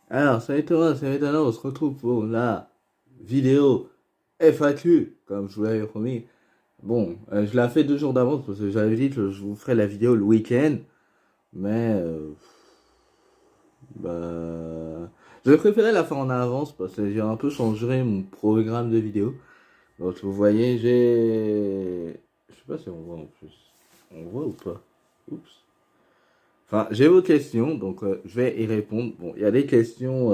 Alors, salut Thomas, salut Thomas, on se retrouve pour la vidéo FAQ, comme je vous l'avais promis. Bon, je l'ai fait 2 jours d'avance parce que j'avais dit que je vous ferai la vidéo le week-end, mais je préférais la faire en avance parce que j'ai un peu changé mon programme de vidéo. Donc vous voyez, je sais pas si on voit en plus. On voit ou pas? Oups. Enfin, j'ai vos questions, donc je vais y répondre. Bon, il y a des questions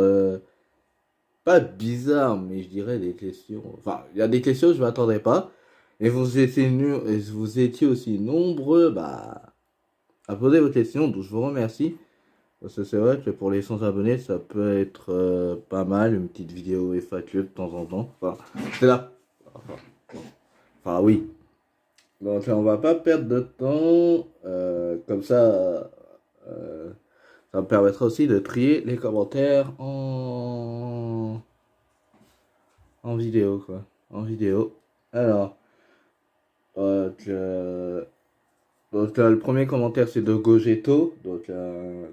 pas bizarre, mais je dirais des questions. Enfin, il y a des questions que je m'attendais pas. Et vous étiez aussi nombreux à poser vos questions, donc je vous remercie. Parce que c'est vrai que pour les 100 abonnés, ça peut être pas mal, une petite vidéo FAQ de temps en temps. Enfin, c'est là. Enfin, oui. Donc on va pas perdre de temps. Comme ça, ça me permettra aussi de trier les commentaires en vidéo, quoi. En vidéo. Alors, donc, le premier commentaire c'est de Gogeto, donc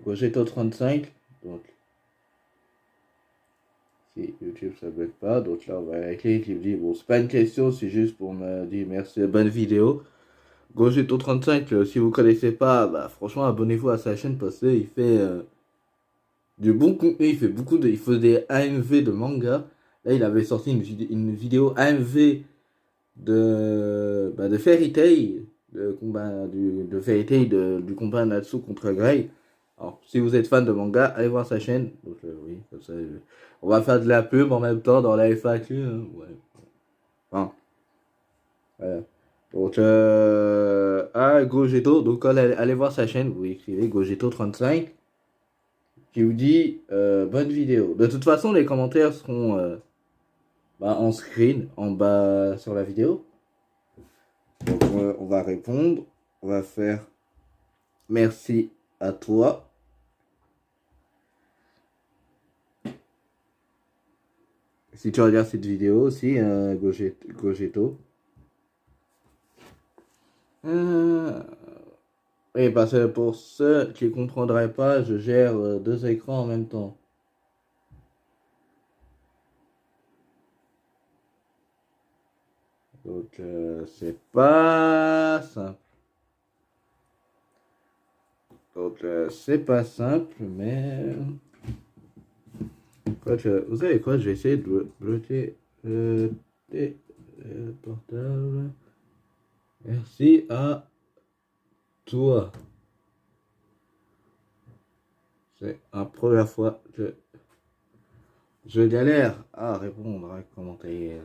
Gogeto35. Donc, si YouTube ça bug pas, donc là on va cliquer qui me dit bon, c'est pas une question, c'est juste pour me dire merci, bonne vidéo. Gogeto35, si vous connaissez pas, franchement abonnez-vous à sa chaîne parce qu'il fait du bon contenu, il fait des AMV de manga. Là il avait sorti une vidéo AMV de Fairy Tail, de Fairy Tail du combat Natsu contre Grey. Alors, si vous êtes fan de manga, allez voir sa chaîne. Donc, oui, comme ça, on va faire de la pub en même temps dans la FAQ. Hein, ouais. Enfin, voilà. Donc, Gogeto, donc allez voir sa chaîne, vous écrivez Gogeto35, qui vous dit bonne vidéo. De toute façon, les commentaires seront en screen, en bas sur la vidéo. Donc on va répondre, on va faire merci à toi. Si tu regardes cette vidéo aussi, Gogeto. Oui, parce que pour ceux qui ne comprendraient pas, je gère 2 écrans en même temps. Donc c'est pas simple. Donc c'est pas simple, mais... vous savez quoi, je vais essayer de bloquer le portable. Merci à toi. C'est la première fois que je galère à répondre à commentaire.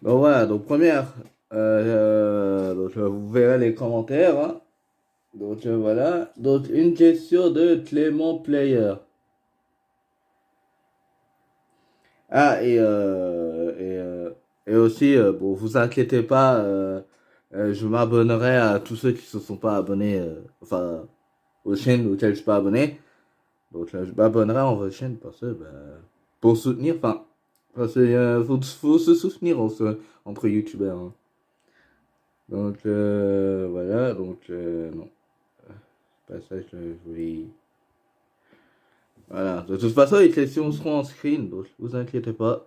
Bon voilà, donc première, donc vous verrez les commentaires. Hein. Donc voilà, donc une question de Clément Player. Ah et aussi, bon vous inquiétez pas, je m'abonnerai à tous ceux qui se sont pas abonnés, enfin aux chaînes auxquelles je suis pas abonné. Donc je m'abonnerai en votre chaîne parce que pour soutenir, enfin parce que faut se soutenir entre youtubeurs. Hein. Donc voilà, donc non, c'est pas ça que je voulais. Voilà, de toute façon les questions seront en screen, donc vous inquiétez pas.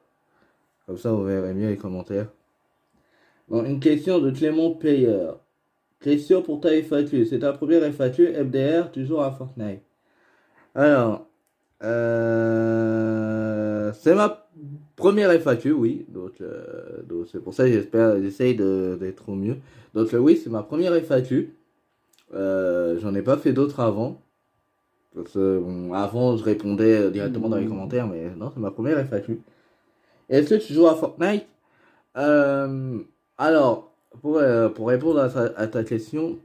Comme ça vous verrez mieux les commentaires. Bon, une question de Clément Player. Question pour ta FAQ. C'est ta première FAQ MDR, toujours à Fortnite. Alors, c'est ma première FAQ, oui. Donc c'est pour ça que j'essaye d'être au mieux. Donc oui, c'est ma première FAQ. J'en ai pas fait d'autres avant. Parce que bon, avant, je répondais directement dans les commentaires, mais non, c'est ma première FAQ. Est-ce que tu joues à Fortnite? Euh, alors, pour répondre à ta question,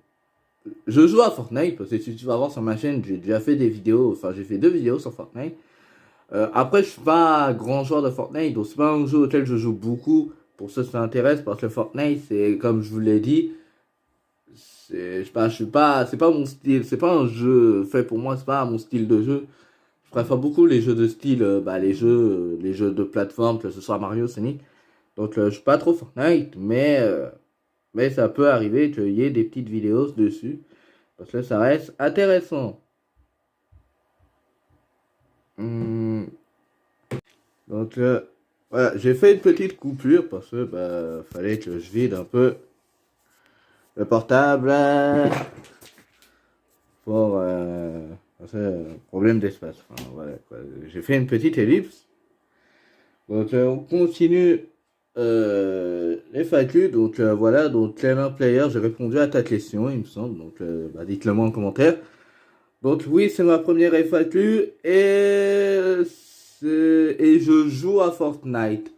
je joue à Fortnite parce que si tu vas voir sur ma chaîne, j'ai déjà fait des vidéos, enfin j'ai fait 2 vidéos sur Fortnite. Après, je suis pas un grand joueur de Fortnite, donc c'est pas un jeu auquel je joue beaucoup. Pour ceux qui s'intéressent, parce que Fortnite, c'est comme je vous l'ai dit, je suis pas, c'est pas mon style, c'est pas un jeu fait pour moi, c'est pas mon style de jeu. Je préfère beaucoup les jeux de style, les jeux de plateforme, que ce soit Mario, Sonic. Donc, je suis pas trop Fortnite, mais ça peut arriver qu'il y ait des petites vidéos dessus, parce que ça reste intéressant. Donc, voilà, j'ai fait une petite coupure parce que bah, fallait que je vide un peu le portable pour problème d'espace. Enfin, voilà, quoi. J'ai fait une petite ellipse. Donc, on continue les FAQ. Donc, voilà, donc Clément Player, j'ai répondu à ta question, il me semble. Donc, bah, dites-le moi en commentaire. Donc, oui, c'est ma première FAQ et je joue à Fortnite,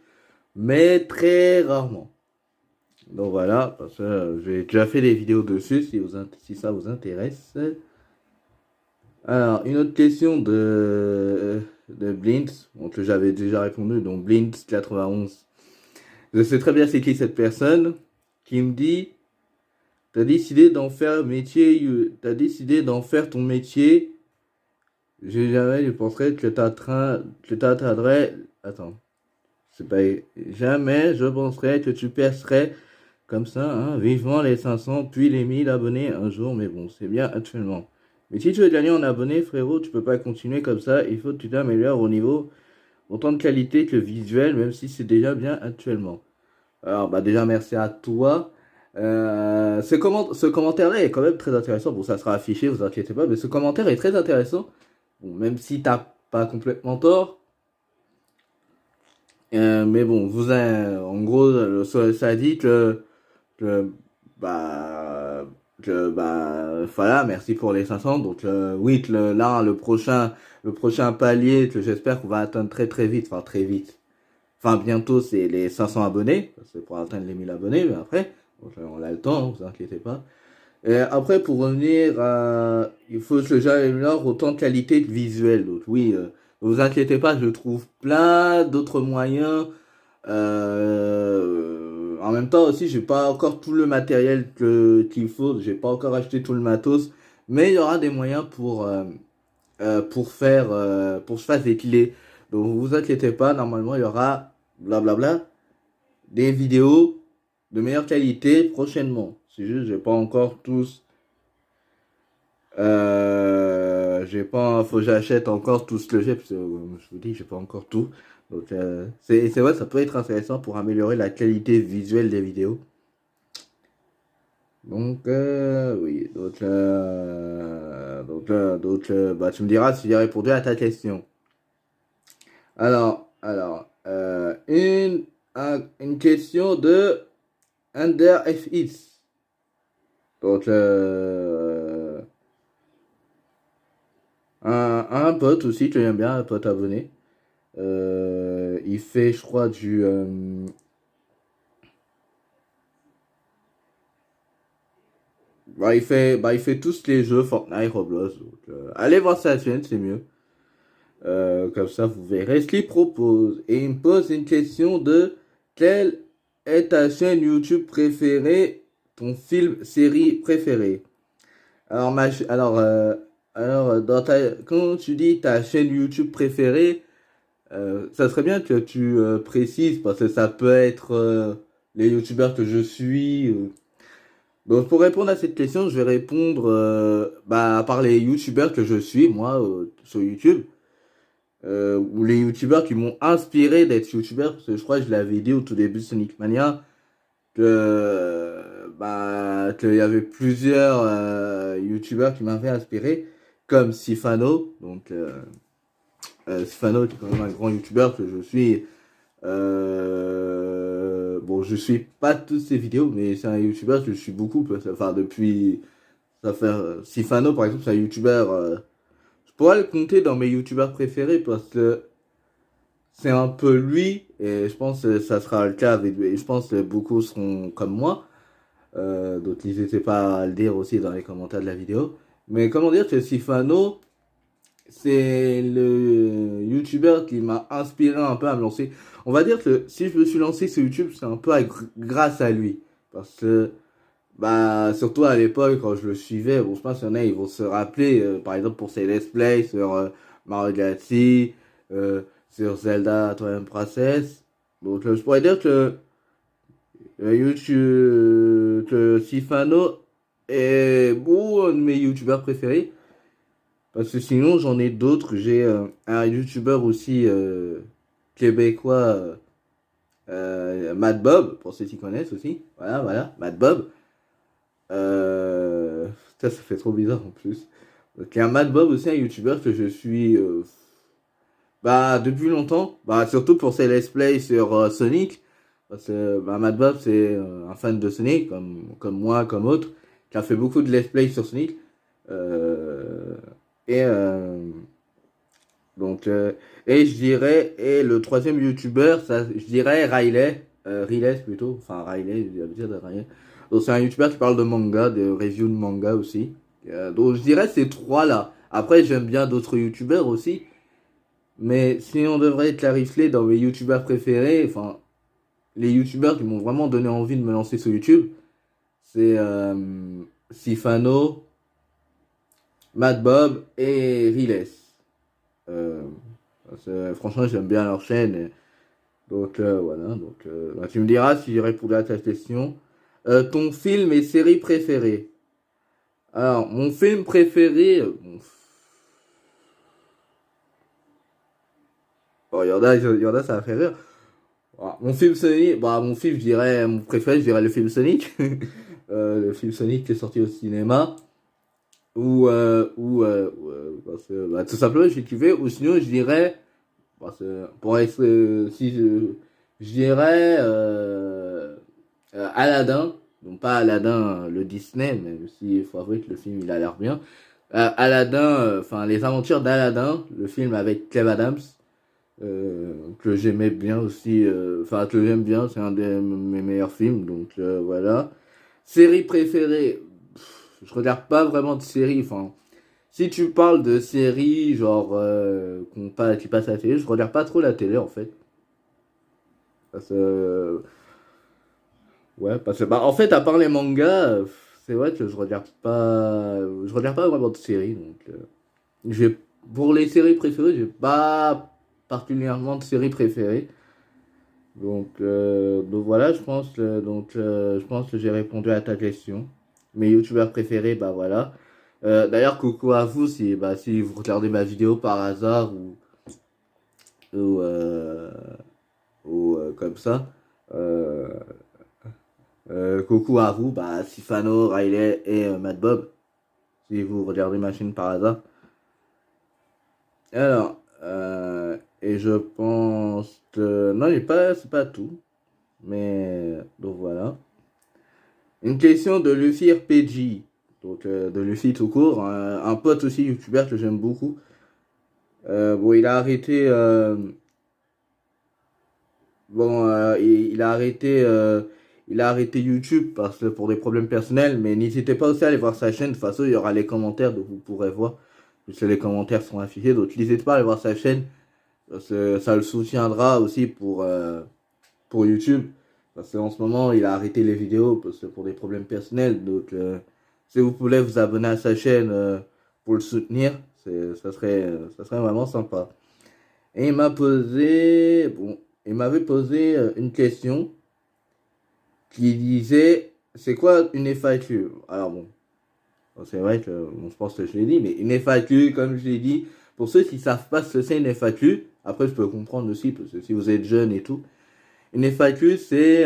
mais très rarement. Donc voilà, parce que j'ai déjà fait des vidéos dessus si ça vous intéresse. Alors, une autre question de Blintz, donc j'avais déjà répondu, donc Blintz91. Je sais très bien c'est qui cette personne qui me dit, t'as décidé d'en faire ton métier. J'ai jamais, je penserais que t'atteindrais, attends, c'est pas, jamais je penserais que tu percerais comme ça, hein, vivement les 500, puis les 1000 abonnés un jour, mais bon, c'est bien actuellement. Mais si tu veux gagner en abonnés, frérot, tu peux pas continuer comme ça, il faut que tu t'améliores au niveau, autant de qualité que visuel, même si c'est déjà bien actuellement. Alors, bah déjà, merci à toi. Ce commentaire-là est quand même très intéressant. Bon, ça sera affiché, vous inquiétez pas, mais ce commentaire est très intéressant. Bon, même si t'as pas complètement tort. Mais bon, en gros, ça dit que, bah, voilà, merci pour les 500. Donc, oui, là, le prochain palier que j'espère qu'on va atteindre très très vite, enfin très vite. Enfin, bientôt, c'est les 500 abonnés. C'est pour atteindre les 1000 abonnés, mais après, donc, on a le temps, hein, vous inquiétez pas. Et après, pour revenir à, il faut que j'améliore autant de qualité que visuelle. Donc, oui, ne vous inquiétez pas, je trouve plein d'autres moyens. En même temps aussi, j'ai pas encore tout le matériel qu'il faut. J'ai pas encore acheté tout le matos. Mais il y aura des moyens pour que je fasse des clés. Donc, vous inquiétez pas, normalement, il y aura, blablabla, des vidéos de meilleure qualité prochainement. C'est juste, j'ai pas encore tous. J'ai pas, faut que j'achète encore tout ce que j'ai, parce que je vous dis, j'ai pas encore tout. Donc, c'est vrai, ça peut être intéressant pour améliorer la qualité visuelle des vidéos. Donc, oui, bah, tu me diras si j'ai répondu à ta question. Alors, une question de UnderFX. Donc, un pote aussi que j'aime bien, un pote abonné. Il fait, je crois, il fait tous les jeux Fortnite, Roblox. Donc, allez voir sa chaîne, c'est mieux. Comme ça, vous verrez ce qu'il propose. Et il me pose une question de quelle est ta chaîne YouTube préférée, ton film, série préférée? Alors, quand tu dis ta chaîne YouTube préférée, ça serait bien que tu précises parce que ça peut être les youtubeurs que je suis. Donc pour répondre à cette question, je vais répondre bah, par les youtubeurs que je suis, moi, sur YouTube. Ou les youtubeurs qui m'ont inspiré d'être youtubeur. Parce que je crois que je l'avais dit au tout début de Sonic Mania. Qu'il y avait plusieurs youtubeurs qui m'avaient inspiré. Comme Sifano. Donc Sifano qui est quand même un grand youtubeur que je suis. Bon, je suis pas toutes ses vidéos, mais c'est un youtubeur que je suis beaucoup. Enfin, depuis. Ça fait, Sifano, par exemple, c'est un youtubeur. Je pourrais le compter dans mes youtubeurs préférés parce que c'est un peu lui, et je pense que ça sera le cas avec lui. Et je pense que beaucoup seront comme moi. Donc, n'hésitez pas à le dire aussi dans les commentaires de la vidéo. Mais comment dire que Sifano, c'est le youtubeur qui m'a inspiré un peu à me lancer. On va dire que si je me suis lancé sur YouTube, c'est un peu grâce à lui. Parce que, bah, surtout à l'époque, quand je le suivais, bon, je pense qu'il y en a, ils vont se rappeler, par exemple, pour ses let's play sur Mario Galaxy, sur Zelda Twilight Princess. Donc, je pourrais dire que Sifano est bon, un de mes youtubeurs préférés. Parce que sinon, j'en ai d'autres. J'ai un youtubeur aussi québécois Mad Bob, pour ceux qui connaissent aussi. Voilà, Mad Bob. Ça fait trop bizarre en plus. Donc, il y a Mad Bob aussi, un youtubeur que je suis bah, depuis longtemps. Bah, surtout pour ses let's play sur Sonic. Parce que bah, Mad Bob, c'est un fan de Sonic, comme moi, comme autre, qui a fait beaucoup de let's play sur Sonic. Euh, et donc, et je dirais, et le troisième youtubeur, ça, je dirais Riley, Riles plutôt, enfin Riley, j'ai l'habitude de Riley. Donc c'est un youtubeur qui parle de manga, de review de manga aussi. Donc je dirais ces trois-là. Après, j'aime bien d'autres youtubeurs aussi, mais si on devrait clarifier dans mes youtubeurs préférés, enfin, les youtubeurs qui m'ont vraiment donné envie de me lancer sur YouTube, c'est Sifano, Mad Bob et Riles. Euh, Franchement, j'aime bien leur chaîne. Donc voilà, donc bah, tu me diras si j'ai répondu à ta question. Ton film et série préférée. Alors, mon film préféré, bon, il y en a, ça va faire rire. Ah, mon film Sonic, bah mon film, je dirais, mon préféré, je dirais le film Sonic. Le film Sonic qui est sorti au cinéma. Parce que, bah, tout simplement, j'ai kiffé. Ou sinon, je dirais, parce que, pour être, si je dirais Aladdin, donc pas Aladdin le Disney, même si il faut avouer que le film il a l'air bien. Aladdin, enfin les aventures d'Aladdin, le film avec Kev Adams, que j'aimais bien aussi, enfin que j'aime bien, c'est un de mes meilleurs films, donc voilà. Série préférée, je regarde pas vraiment de séries, enfin si tu parles de séries genre qui passent à la télé, je regarde pas trop la télé en fait. Parce que ouais, parce que bah en fait à part les mangas, c'est vrai que je regarde pas vraiment de séries donc j'ai pour les séries préférées, j'ai pas particulièrement de séries préférées. Donc voilà, je pense que j'ai répondu à ta question. Mes youtubeurs préférés, bah voilà. D'ailleurs, coucou à vous si vous regardez ma vidéo par hasard ou, euh, ou comme ça. Euh, Coucou à vous, bah, Sifano, Riley et Mad Bob, si vous regardez ma chaîne par hasard. Alors, et je pense que... Non, c'est pas tout. Mais, donc voilà. Une question de Luffy RPG. Donc, de Luffy tout court. Un pote aussi, youtubeur que j'aime beaucoup. Bon, il a arrêté YouTube parce que pour des problèmes personnels, mais n'hésitez pas aussi à aller voir sa chaîne. De toute façon, il y aura les commentaires, donc vous pourrez voir. Puisque les commentaires sont affichés, donc n'hésitez pas à aller voir sa chaîne. Parce que ça le soutiendra aussi pour YouTube. Parce qu'en ce moment, il a arrêté les vidéos parce que pour des problèmes personnels. Donc, si vous voulez vous abonner à sa chaîne pour le soutenir, ça serait vraiment sympa. Et il m'avait posé une question qui disait, c'est quoi une FAQ? Alors bon, c'est vrai que je pense que je l'ai dit, mais une FAQ, comme je l'ai dit, pour ceux qui savent pas ce que c'est une FAQ, après je peux comprendre aussi, parce que si vous êtes jeune et tout, une FAQ c'est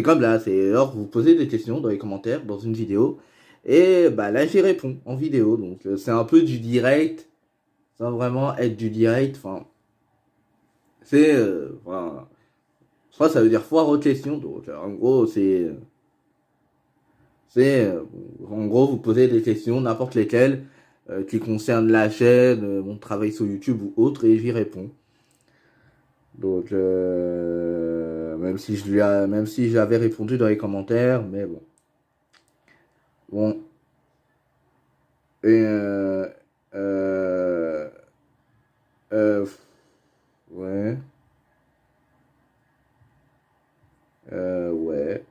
comme là, c'est alors vous posez des questions dans les commentaires, dans une vidéo, et bah là j'y réponds en vidéo, donc c'est un peu du direct, sans vraiment être du direct, enfin, voilà. Je crois que ça veut dire foire aux questions. Donc, en gros, c'est, euh, en gros, vous posez des questions, n'importe lesquelles, qui concernent la chaîne, mon travail sur YouTube ou autre, et j'y réponds. Donc, même si j'avais répondu dans les commentaires, mais bon. Bon. Et, euh, euh, ouais. Ouais.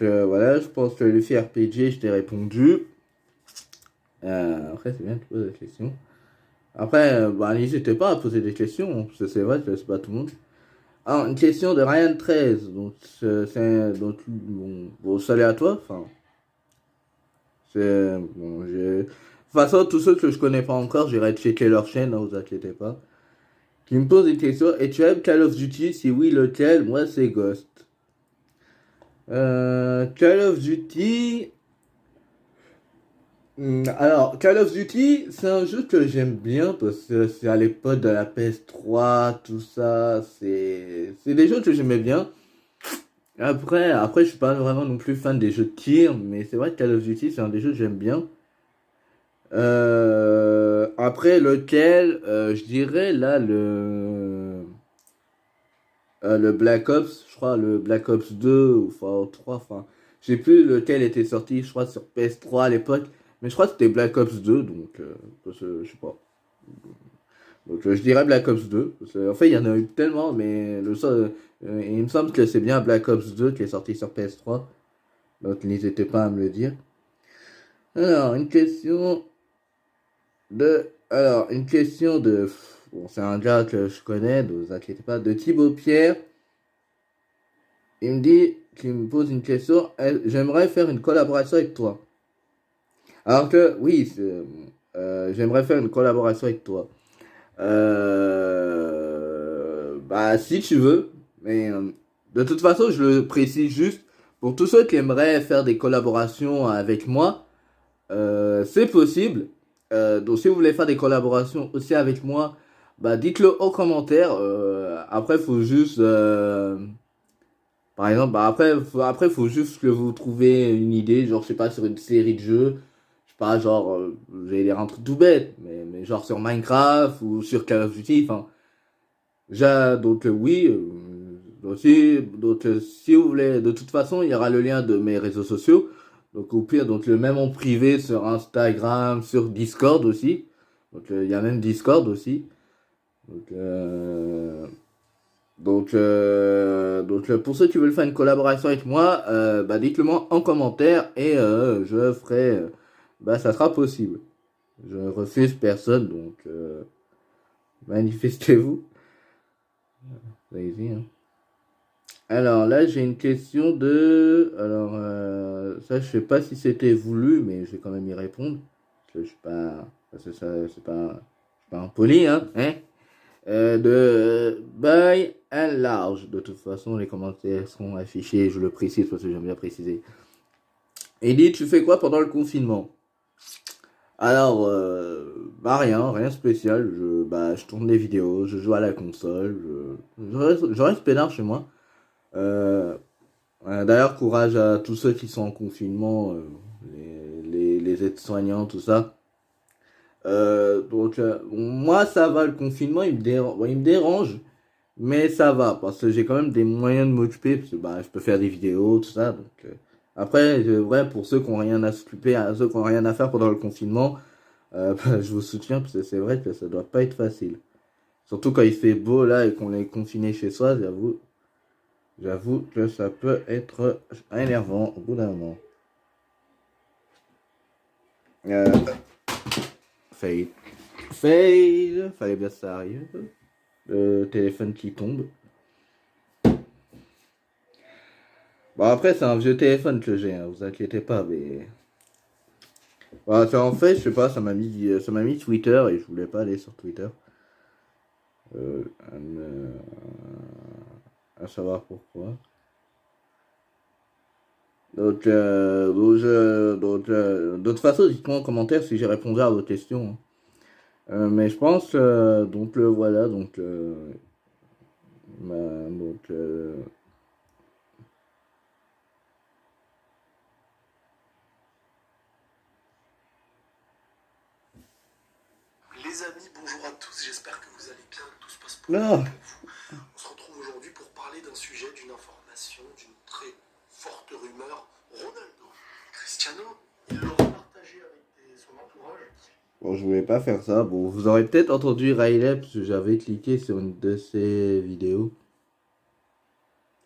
Voilà, je pense que le Luffy RPG, je t'ai répondu. Après, c'est bien de poser des questions. Après, bah, n'hésitez pas à poser des questions, parce que c'est vrai que c'est pas tout le monde. Alors, une question de Ryan13. Donc, bon, salut à toi. Enfin, de toute façon, tous ceux que je connais pas encore, j'irai checker leur chaîne, ne vous inquiétez pas. qui me pose une question. Et tu aimes Call of Duty? Si oui, lequel? Moi, c'est Ghost. Call of Duty. Alors, Call of Duty, c'est un jeu que j'aime bien parce que c'est à l'époque de la PS3, tout ça. C'est des jeux que j'aimais bien. Après, je suis pas vraiment non plus fan des jeux de tir, mais c'est vrai que Call of Duty, c'est un des jeux que j'aime bien. Après, lequel, je dirais là le Black Ops, je crois, le Black Ops 2 ou enfin 3, enfin, je sais plus lequel était sorti, je crois sur PS3 à l'époque, mais je crois que c'était Black Ops 2, donc je sais pas. Donc je dirais Black Ops 2. Parce que, en fait, il y en a eu tellement, mais il me semble que c'est bien Black Ops 2 qui est sorti sur PS3. Donc n'hésitez pas à me le dire. Alors, une question de, bon, c'est un gars que je connais, ne vous inquiétez pas, de Thibaut Pierre. Il me pose une question. J'aimerais faire une collaboration avec toi. Alors que, oui, j'aimerais faire une collaboration avec toi. Bah, si tu veux, mais de toute façon, je le précise juste pour tous ceux qui aimeraient faire des collaborations avec moi, c'est possible. Donc, si vous voulez faire des collaborations aussi avec moi, bah, dites-le en commentaire. Après, faut juste, par exemple, bah, faut juste que vous trouviez une idée, genre, je sais pas, sur une série de jeux. Je sais pas, genre, vous allez dire un truc tout bête, mais genre sur Minecraft ou sur Call of Duty, enfin. Donc oui, si vous voulez, de toute façon, il y aura le lien de mes réseaux sociaux. Donc au pire, donc le même en privé sur Instagram, sur Discord aussi. Donc il y a même Discord aussi. Donc, pour ceux qui veulent faire une collaboration avec moi, bah dites-le moi en commentaire et je ferai, bah ça sera possible. Je refuse personne, donc manifestez-vous. Allez-y, hein. Alors là, j'ai une question de. Alors, ça, je sais pas si c'était voulu, mais je vais quand même y répondre. Parce que je suis pas. Parce que ça, je suis pas impoli, hein. De by and large. De toute façon, les commentaires seront affichés, je le précise parce que j'aime bien préciser. Il dit, tu fais quoi pendant le confinement? Alors, bah rien spécial. Je tourne des vidéos, je joue à la console, je reste peinard chez moi. Euh, D'ailleurs, courage à tous ceux qui sont en confinement, les aides-soignants, tout ça. Moi, ça va, le confinement, il me dérange, mais ça va, parce que j'ai quand même des moyens de m'occuper, parce que bah, je peux faire des vidéos, tout ça. Donc, après, vrai, pour ceux qui n'ont rien à s'occuper, à ceux qui n'ont rien à faire pendant le confinement, bah, je vous soutiens, parce que c'est vrai que ça doit pas être facile. Surtout quand il fait beau, là, et qu'on est confiné chez soi, j'avoue que ça peut être énervant au bout d'un moment. Euh, Fail. Fail. Fallait bien que ça arrive. Le téléphone qui tombe. Bon, après, c'est un vieux téléphone que j'ai, hein, vous inquiétez pas, mais. Bah, en fait, je sais pas, ça m'a mis Twitter et je voulais pas aller sur Twitter. Euh, à savoir pourquoi. De toute façon, dites-moi en commentaire si j'ai répondu à vos questions, hein. Mais je pense, voilà, bah, Les amis, bonjour à tous, j'espère que vous allez bien, que tout se passe pour non. vous. On se retrouve aujourd'hui pour parler d'un sujet, d'une information, d'une très forte rumeur. Ronaldo, Cristiano, il l'aurait partagé avec son entourage. Bon, je voulais pas faire ça. Bon, vous aurez peut-être entendu Riley parce que j'avais cliqué sur une de ses vidéos.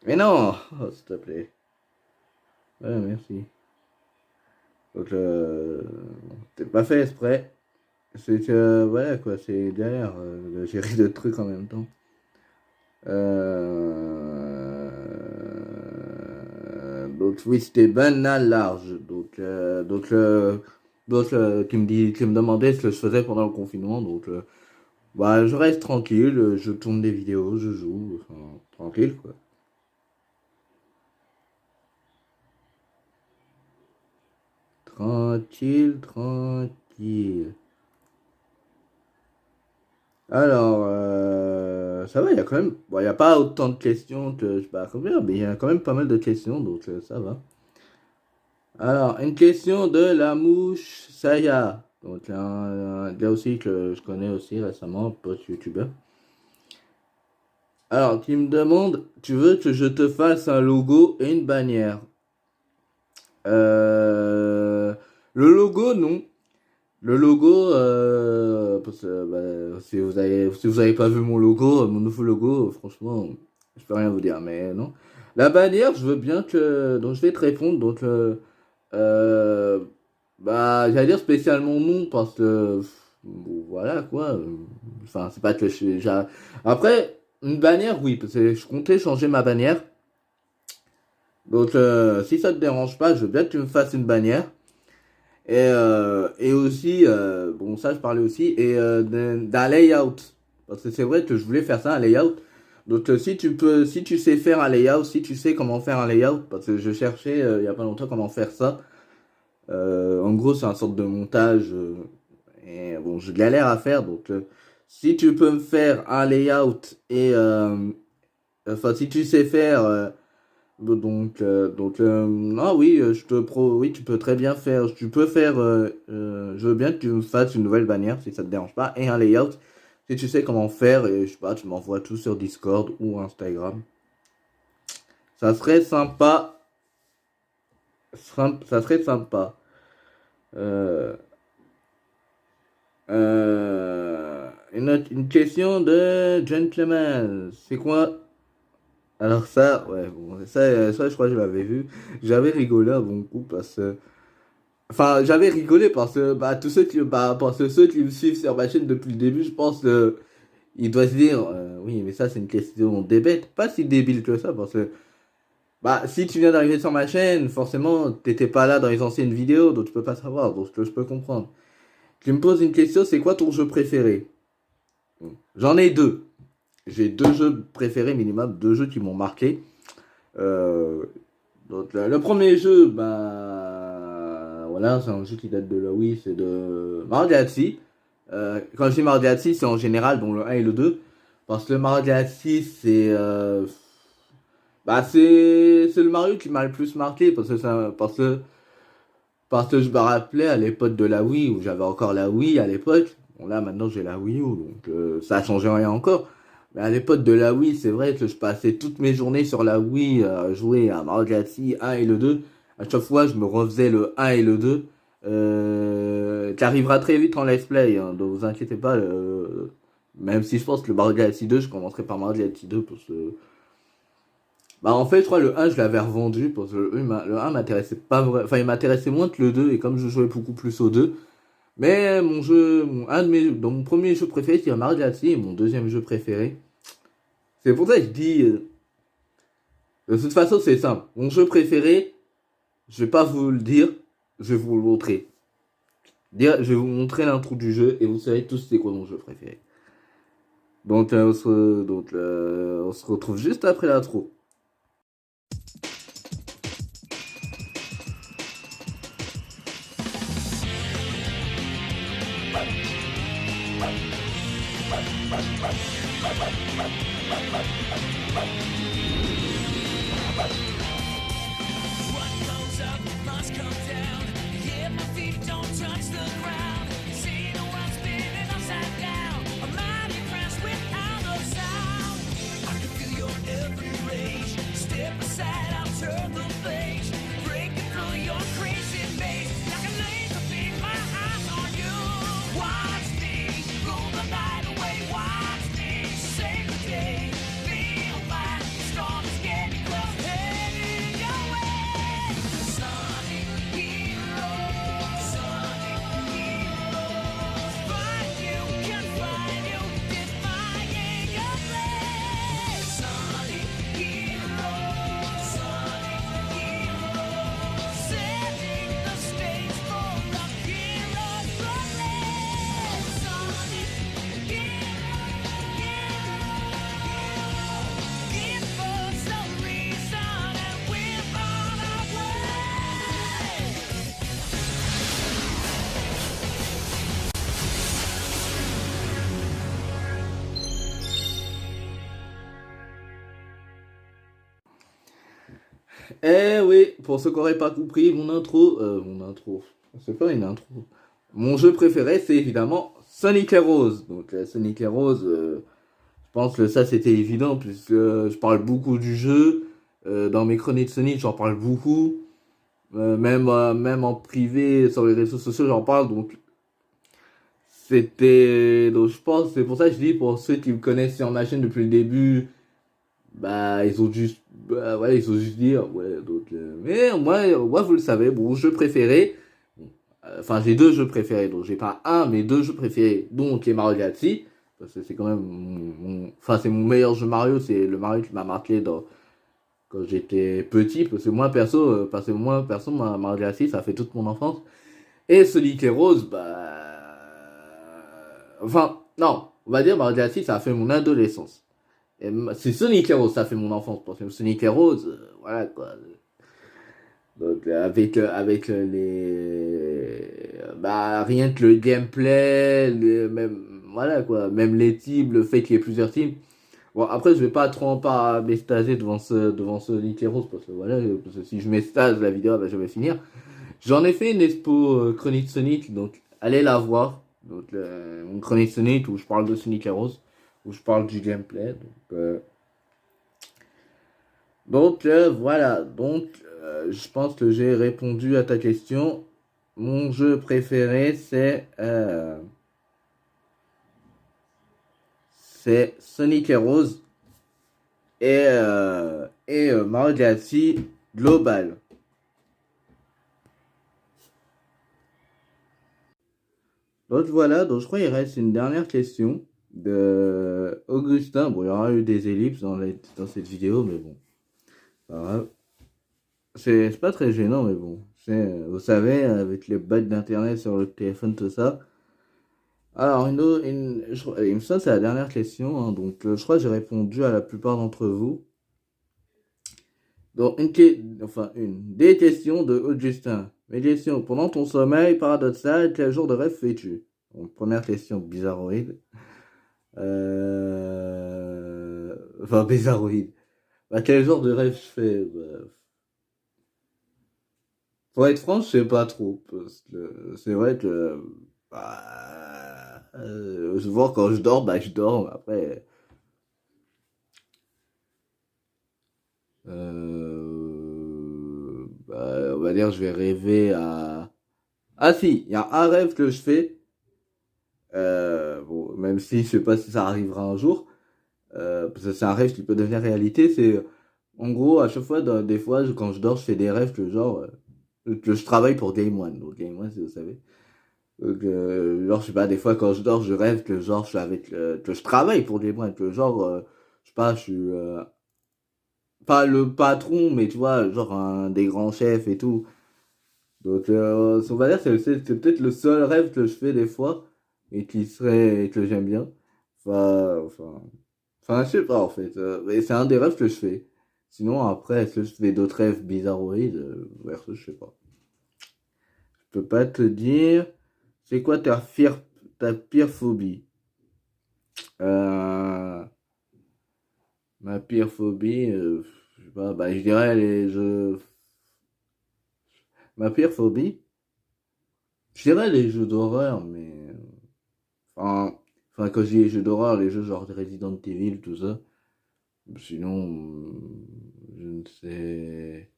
Mais non! Oh, s'il te plaît. Ouais, merci. Donc, t'es pas fait exprès. C'est que, voilà quoi, c'est galère de gérer deux trucs en même temps. Donc, oui, c'était banal large. Qui me demandait ce que je faisais pendant le confinement. Donc, Bah, je reste tranquille, je tourne des vidéos, je joue, enfin, tranquille, quoi. Tranquille, tranquille. Alors, ça va, il y a quand même... Bon, il n'y a pas autant de questions que je sais pas combien, mais il y a quand même pas mal de questions, donc ça va. Alors, une question de la mouche Saya. Donc, un gars aussi que je connais aussi récemment, post youtubeur. Alors, qui me demande, tu veux que je te fasse un logo et une bannière? Euh, le logo, non. Le logo, parce que si vous avez pas vu mon logo, mon nouveau logo, franchement, je peux rien vous dire, mais non. La bannière, je veux bien que, donc je vais te répondre, donc euh, bah, j'allais dire spécialement non parce que bon, voilà quoi. Enfin, c'est pas que après une bannière, oui, parce que je comptais changer ma bannière. Donc, si ça te dérange pas, je veux bien que tu me fasses une bannière. Et aussi, bon, ça je parlais aussi, et d'un layout. Parce que c'est vrai que je voulais faire ça, un layout. Donc, si tu sais faire un layout, si tu sais comment faire un layout, parce que je cherchais il y a pas longtemps comment faire ça. En gros, c'est un sorte de montage. Et bon, je galère à faire. Donc, si tu peux me faire un layout et enfin, si tu sais faire, ah oui, oui, tu peux très bien faire. Tu peux faire. Je veux bien que tu me fasses une nouvelle bannière si ça te dérange pas et un layout. Si tu sais comment faire et je sais pas, tu m'envoies tout sur Discord ou Instagram. Ça serait sympa. Ça serait sympa. Euh, une question de gentleman. C'est quoi? Alors ça, ouais, bon, ça je crois que je l'avais vu. J'avais rigolé à bon coup parce que... Enfin, j'avais rigolé parce que bah, parce que ceux qui me suivent sur ma chaîne depuis le début, je pense que ils doivent se dire, oui, mais ça c'est une question débile, pas si débile que ça, parce que bah, si tu viens d'arriver sur ma chaîne, forcément, t'étais pas là dans les anciennes vidéos, donc tu peux pas savoir, donc je peux comprendre. Tu me poses une question, c'est quoi ton jeu préféré? J'en ai deux. J'ai deux jeux préférés minimum, deux jeux qui m'ont marqué. Euh, donc le premier jeu, bah voilà, c'est un jeu qui date de la Wii, c'est de Mario Galaxy. Quand je dis Mario Galaxy, c'est en général, dont le un et le 2 parce que le Mario Galaxy, c'est le Mario qui m'a le plus marqué parce que je me rappelais à l'époque de la Wii où j'avais encore la Wii à l'époque. Bon là maintenant j'ai la Wii U donc ça a changé rien encore. Mais à l'époque de la Wii, c'est vrai que je passais toutes mes journées sur la Wii à jouer à Mario Galaxy 1 et le 2. À chaque fois, je me refaisais le 1 et le 2. Qui arrivera très vite en let's play, hein, donc vous inquiétez pas. Même si je pense que le Mario Galaxy 2, je commencerai par Mario Galaxy 2 parce que... Bah en fait, je crois que le 1, je l'avais revendu parce que le 1 m'intéressait pas vraiment... Enfin, il m'intéressait moins que le 2 et comme je jouais beaucoup plus au 2. Mais dans mon premier jeu préféré, c'est Mario Galaxy et mon deuxième jeu préféré. C'est pour ça que je dis... de toute façon, c'est simple. Mon jeu préféré, je vais pas vous le dire, je vais vous le montrer. Je vais vous montrer l'intro du jeu et vous savez tous c'est quoi mon jeu préféré. Donc, on se retrouve juste après l'intro. Eh oui, pour ceux qui n'auraient pas compris, c'est pas une intro. Mon jeu préféré, c'est évidemment Sonic et Rose. Donc Sonic et Rose, je pense que ça c'était évident puisque je parle beaucoup du jeu. Dans mes chroniques Sonic, j'en parle beaucoup. Même en privé, sur les réseaux sociaux, j'en parle. Donc je pense, c'est pour ça que je dis, pour ceux qui me connaissent sur ma chaîne depuis le début, bah, ils ont juste dit, ouais, mais moi, vous le savez, mon jeu préféré, enfin, j'ai deux jeux préférés, donc j'ai pas un, mais deux jeux préférés, donc les Mario Galaxy, parce que c'est quand même enfin, c'est mon meilleur jeu Mario, c'est le Mario qui m'a marqué quand j'étais petit, parce que moi, perso, Mario Galaxy, ça fait toute mon enfance, et Sonic et Rose, enfin, non, on va dire Mario Galaxy, ça a fait mon adolescence. C'est Sonic Heroes, ça fait mon enfance. Parce que Sonic Heroes, voilà quoi. Donc rien que le gameplay, voilà quoi. Même les teams, le fait qu'il y ait plusieurs teams. Bon, après, je vais pas trop pas m'extaser devant Sonic Heroes. Parce que si je m'extase, la vidéo va jamais finir. J'en ai fait une expo Chronique Sonic, donc allez la voir. Donc, une Chronique Sonic où je parle de Sonic Heroes, où je parle du gameplay. Voilà, je pense que j'ai répondu à ta question. Mon jeu préféré, c'est Sonic Heroes et Mario Galaxy Global. Donc voilà, donc je crois qu'il reste une dernière question de Augustin. Bon, il y aura eu des ellipses dans cette vidéo, mais bon, pas grave. C'est pas très gênant, mais bon. Vous savez, avec les bugs d'internet sur le téléphone, tout ça. Alors, il me semble que c'est la dernière question, hein, donc je crois que j'ai répondu à la plupart d'entre vous. Donc, des questions de Augustin. Mes questions, pendant ton sommeil paradoxal, quel jour de rêve fais-tu? Donc, première question bizarroïde. Bizarroïde. Bah, quel genre de rêve je fais? Pour être franc, je sais pas trop, parce que c'est vrai que, souvent quand je dors, je dors, après, on va dire, je vais rêver à... Ah si, il y a un rêve que je fais, bon, même si je sais pas si ça arrivera un jour, parce que c'est un rêve qui peut devenir réalité, en gros, à chaque fois, des fois, quand je dors, je fais des rêves que je travaille pour Game One. Donc Game One, si vous savez. Genre, je sais pas, des fois quand je dors, je rêve que genre je suis que je travaille pour des moines, que genre, je sais pas, je suis pas le patron, mais tu vois, genre un des grands chefs et tout. Donc, on va dire c'est peut-être le seul rêve que je fais des fois et que j'aime bien. Enfin, enfin, je sais pas en fait. Mais c'est un des rêves que je fais. Sinon, après, est-ce que je fais d'autres rêves bizarroïdes? Je sais pas. Je peux pas te dire. C'est quoi ta pire phobie? Euh, Ma pire phobie, je sais pas, je dirais les jeux. Ma pire phobie, je dirais les jeux d'horreur, mais. Enfin, quand je dis les jeux d'horreur, les jeux genre Resident Evil, tout ça. Sinon, je ne sais.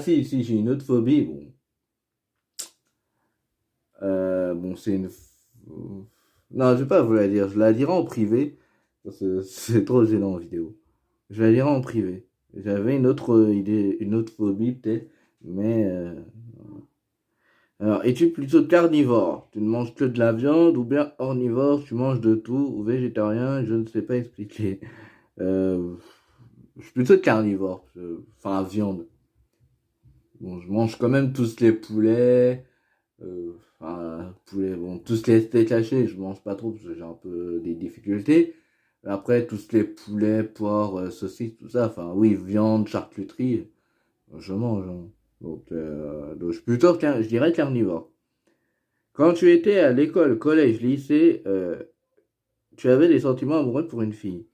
Si, j'ai une autre phobie, bon. C'est une. Non, je vais pas vous la dire, je la dirai en privé, parce que c'est trop gênant en vidéo. Je la dirai en privé. J'avais une autre idée, une autre phobie peut-être, mais alors, es-tu plutôt carnivore? Tu ne manges que de la viande ou bien omnivore? Tu manges de tout ou végétarien? Je ne sais pas expliquer. Euh, je suis plutôt carnivore, enfin viande. Bon, je mange quand même tous les poulets, bon, tous les steaks hachés, je mange pas trop parce que j'ai un peu des difficultés. Après, tous les poulets, porcs, saucisses, tout ça, enfin oui, viande, charcuterie, je mange, hein. Donc, je suis je dirais carnivore. Quand tu étais à l'école, collège, lycée, tu avais des sentiments amoureux pour une fille.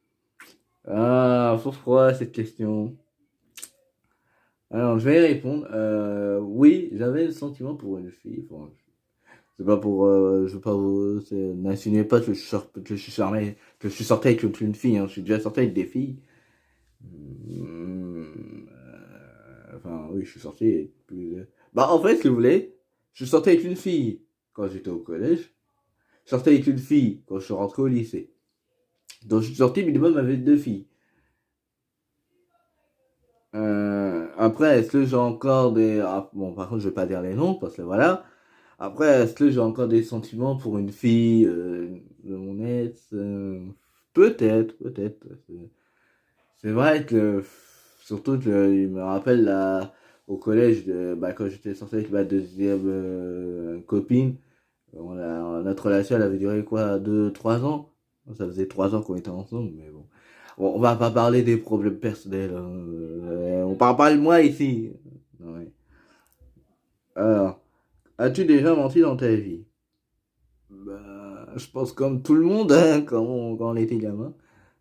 Ah, pourquoi cette question? Alors, je vais y répondre. Oui, j'avais le sentiment pour une fille. Bon, c'est pas pour, je veux pas vous, n'insinuez pas que je suis charmé, que je suis sorti avec une fille, hein. Je suis déjà sorti avec des filles. Enfin, oui, je suis sorti avec plus. Bah, en fait, si vous voulez, je suis sorti avec une fille quand j'étais au collège. Je sortais avec une fille quand je suis rentré au lycée. Donc, je suis sorti minimum avec 2 filles. Après, est-ce que j'ai encore des... Ah, bon, par contre, je vais pas dire les noms, parce que voilà. Après, est-ce que j'ai encore des sentiments pour une fille de mon ex peut-être, peut-être. C'est vrai que, surtout que il me rappelle là, au collège, bah, quand j'étais sorti avec ma deuxième copine, notre relation, elle avait duré quoi, 2, 3 ans? Ça faisait 3 ans qu'on était ensemble, mais bon. On va pas parler des problèmes personnels, hein. On parle pas de moi ici. Ouais. Alors, as-tu déjà menti dans ta vie? Bah, je pense comme tout le monde, hein, quand on était gamin.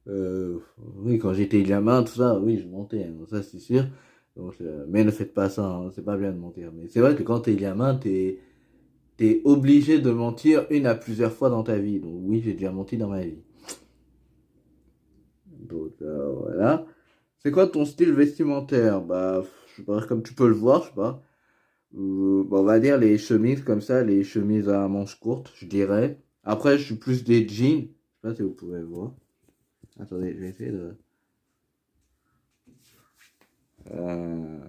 Oui, quand j'étais gamin, tout ça, oui, je mentais, hein, ça c'est sûr. Donc, mais ne faites pas ça, hein, c'est pas bien de mentir. Mais c'est vrai que quand t'es gamin, t'es obligé de mentir une à plusieurs fois dans ta vie. Donc oui, j'ai déjà menti dans ma vie. Donc voilà. C'est quoi ton style vestimentaire? Bah, je sais pas, comme tu peux le voir, je sais pas. Bah, on va dire les chemises comme ça, les chemises à manches courtes, je dirais. Après, je suis plus des jeans. Je sais pas si vous pouvez le voir. Attendez, je vais essayer de. Euh...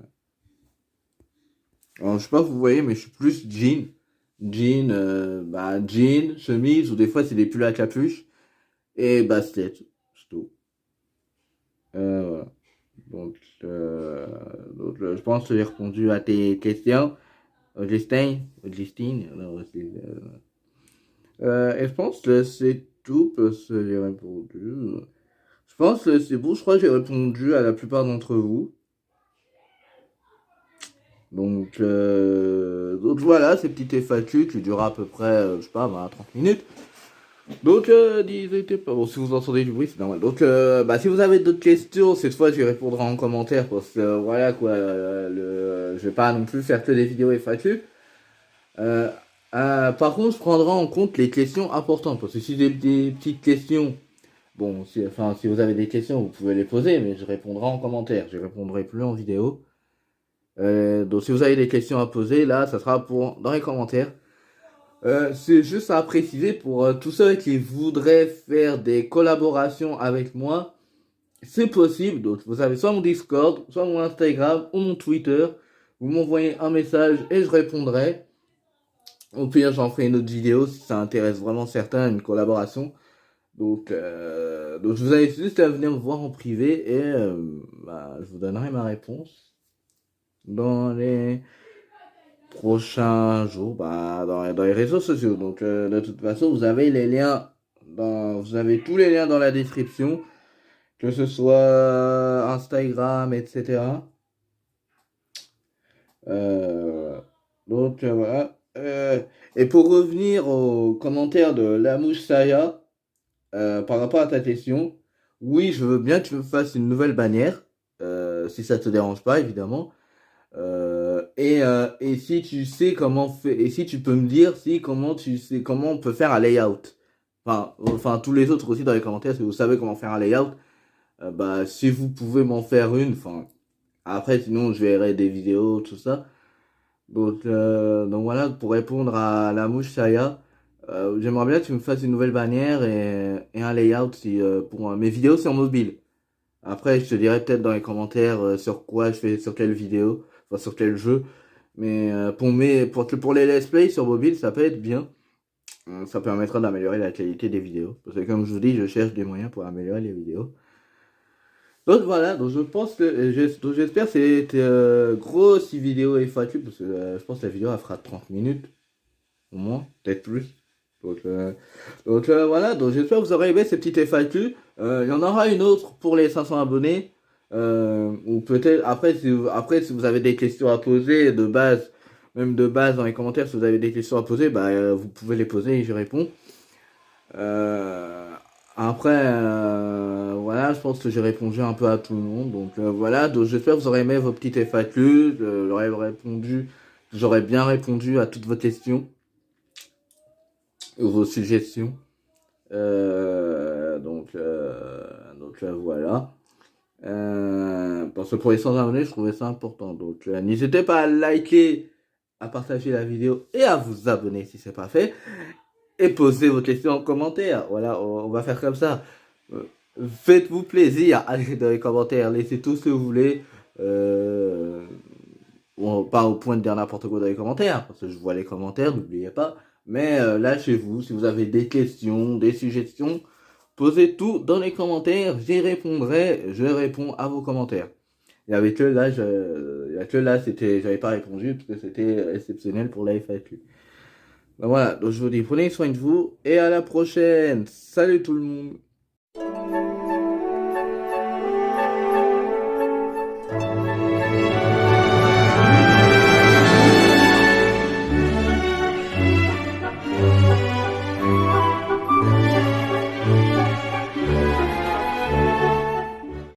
Alors, je sais pas si vous voyez, mais je suis plus jean. Jean, bah, jean, chemise, ou des fois c'est des pulls à capuche. Et basket. C'est tout. Voilà. Donc, je pense que j'ai répondu à tes questions. Augustin, Augustine, non, et je pense que c'est tout parce que j'ai répondu. Je pense que c'est bon, je crois que j'ai répondu à la plupart d'entre vous. Donc voilà, ces petites FAQ qui durent à peu près, je sais pas, 20 à 30 minutes. Donc, n'hésitez pas. Bon, si vous entendez du bruit, c'est normal. Donc, bah, si vous avez d'autres questions, cette fois, je y répondrai en commentaire parce que, voilà, quoi, je vais pas non plus faire que des vidéos FAQ. Euh, par contre, je prendrai en compte les questions importantes parce que si j'ai des petites questions, bon, si vous avez des questions, vous pouvez les poser, mais je répondrai en commentaire. Je répondrai plus en vidéo. Donc, si vous avez des questions à poser, là, ça sera dans les commentaires. C'est juste à préciser pour tous ceux qui voudraient faire des collaborations avec moi, c'est possible. Donc, vous avez soit mon Discord, soit mon Instagram ou mon Twitter. Vous m'envoyez un message et je répondrai. Au pire, j'en ferai une autre vidéo si ça intéresse vraiment certains, une collaboration. Donc je vous invite juste à venir me voir en privé et bah, je vous donnerai ma réponse dans les prochains jours, bah, dans les réseaux sociaux. Donc, de toute façon, vous avez les liens vous avez tous les liens dans la description, que ce soit Instagram, etc. Voilà. Et pour revenir aux commentaires de Lamouche Saya, par rapport à ta question, oui, je veux bien que tu me fasses une nouvelle bannière, si ça te dérange pas, évidemment. Et si tu sais comment faire, et si tu peux me dire si comment tu sais comment on peut faire un layout. Enfin tous les autres aussi dans les commentaires, si vous savez comment faire un layout, bah si vous pouvez m'en faire une. Enfin après sinon je verrai des vidéos tout ça. Donc voilà pour répondre à la mouche Saya. J'aimerais bien que tu me fasses une nouvelle bannière et un layout si, pour mes vidéos sur mobile. Après, je te dirai peut-être dans les commentaires sur quoi je fais, sur quelle vidéo, enfin sur quel jeu. Mais pour les let's play sur mobile, ça peut être bien. Ça permettra d'améliorer la qualité des vidéos. Parce que comme je vous dis, je cherche des moyens pour améliorer les vidéos. Donc voilà, donc je pense que donc j'espère que c'était grosse vidéo FAQ parce que je pense que la vidéo elle fera 30 minutes au moins, peut-être plus. Voilà, donc j'espère que vous aurez aimé ces petites FAQ. Il y en aura une autre pour les 500 abonnés. Ou peut-être après si vous avez des questions à poser de base, même de base dans les commentaires, si vous avez des questions à poser, bah vous pouvez les poser et je réponds. Après, voilà, je pense que j'ai répondu un peu à tout le monde. Donc voilà, donc j'espère que vous aurez aimé vos petites FAQ. J'aurais bien répondu à toutes vos questions, ou vos suggestions. Voilà. Parce que pour les 100 abonnés, je trouvais ça important. Donc n'hésitez pas à liker, à partager la vidéo et à vous abonner si c'est pas fait. Et posez vos questions en commentaire. Voilà, on va faire comme ça. Euh, Faites-vous plaisir, allez dans les commentaires, laissez tout ce que vous voulez. Pas au point de dire n'importe quoi dans les commentaires, parce que je vois les commentaires, n'oubliez pas. Mais lâchez-vous, si vous avez des questions, des suggestions, posez tout dans les commentaires, j'y répondrai, je réponds à vos commentaires. Il y avait que là, j'avais pas répondu, parce que c'était exceptionnel pour la FAQ. Ben voilà, donc je vous dis, prenez soin de vous, et à la prochaine. Salut tout le monde.